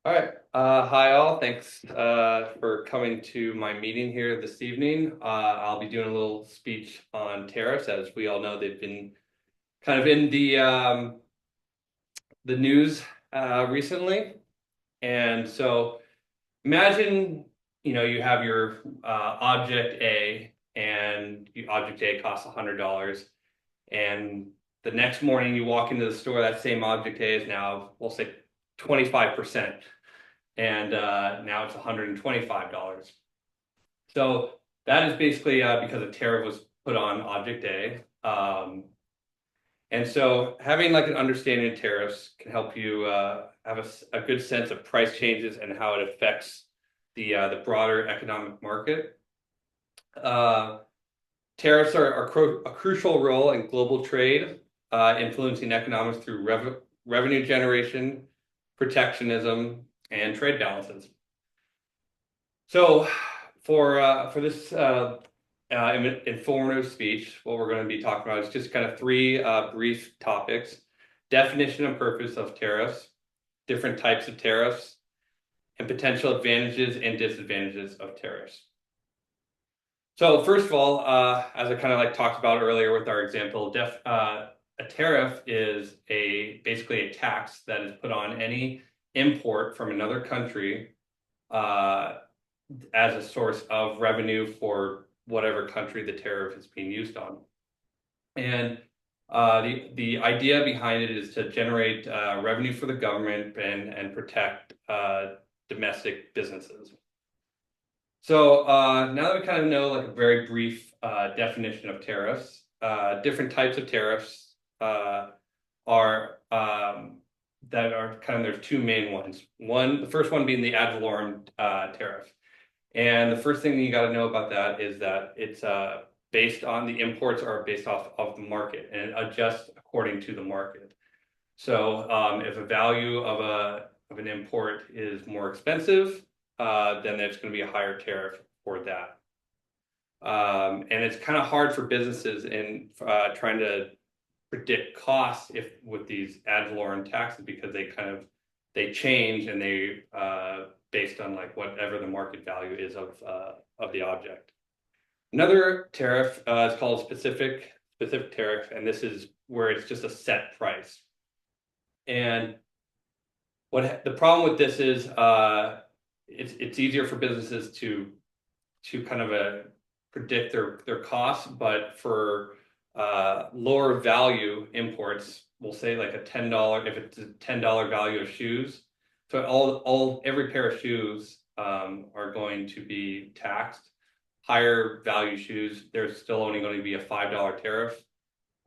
All right. Hi all. Thanks for coming to my meeting here this evening. I'll be doing a little speech on tariffs. As we all know, they've been kind of in the news recently. And so imagine, you have your object A, and object A costs $100, and the next morning you walk into the store, that same object A is now, we'll say, 25%. And now it's $125. So that is basically because a tariff was put on object A. And so having like an understanding of tariffs can help you have a good sense of price changes and how it affects the broader economic market. Tariffs are a crucial role in global trade, influencing economics through revenue generation, protectionism, and trade balances. So for this informative speech, what we're going to be talking about is just kind of three brief topics: definition and purpose of tariffs, different types of tariffs, and potential advantages and disadvantages of tariffs. So first of all, as I kind of like talked about earlier with our example, a tariff is basically a tax that is put on any import from another country as a source of revenue for whatever country the tariff is being used on. And the idea behind it is to generate revenue for the government and protect domestic businesses. So now that we kind of know like a very brief definition of tariffs, different types of tariffs are that are kind of, there's two main ones. The first one being the ad valorem tariff. And the first thing you got to know about that is that it's based on, the imports are based off of the market, and it adjusts according to the market. So if a value of an import is more expensive, then there's going to be a higher tariff for that. And it's kind of hard for businesses in trying to predict costs with these ad valorem taxes, because they change, and they based on like whatever the market value is of the object. Another tariff is called specific tariff, and this is where it's just a set price. And what the problem with this is, it's easier for businesses to kind of predict their costs, but for lower value imports, we'll say like a $10, if it's a $10 value of shoes. So every pair of shoes are going to be taxed. Higher value shoes, there's still only going to be a $5 tariff.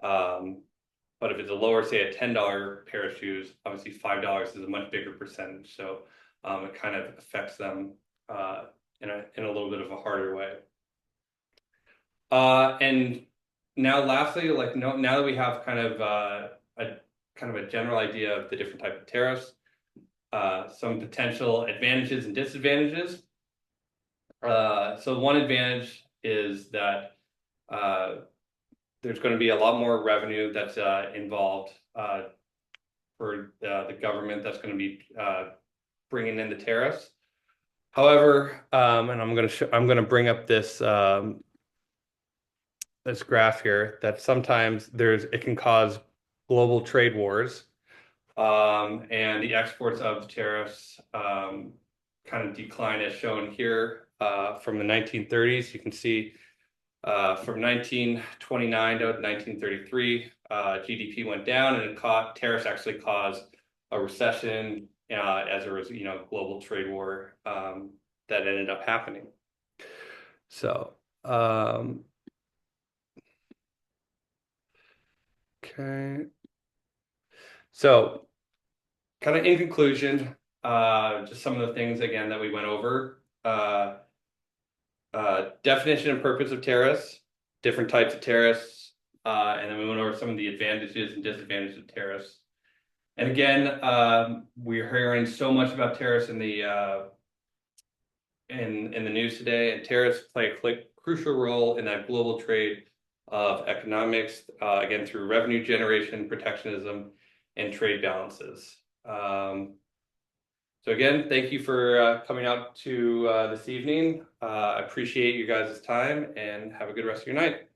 But if it's a lower, say a $10 pair of shoes, obviously $5 is a much bigger percentage. So it kind of affects them in a little bit of a harder way. And now, lastly, like now that we have kind of a general idea of the different type of tariffs, some potential advantages and disadvantages. So one advantage is that there's going to be a lot more revenue that's involved for the government that's going to be bringing in the tariffs. However, and I'm going to bring up this this graph here, that sometimes it can cause global trade wars, and the exports of tariffs kind of decline, as shown here from the 1930s. You can see from 1929 to 1933, GDP went down, and tariffs actually caused a recession as there was, global trade war that ended up happening. So, okay. So, kind of in conclusion, just some of the things again that we went over. Definition and purpose of tariffs, different types of tariffs, and then we went over some of the advantages and disadvantages of tariffs. And again, we're hearing so much about tariffs in the news today, and tariffs play a crucial role in that global trade of economics, again through revenue generation, protectionism, and trade balances. So So again, thank you for coming out to this evening. I appreciate you guys' time and have a good rest of your night.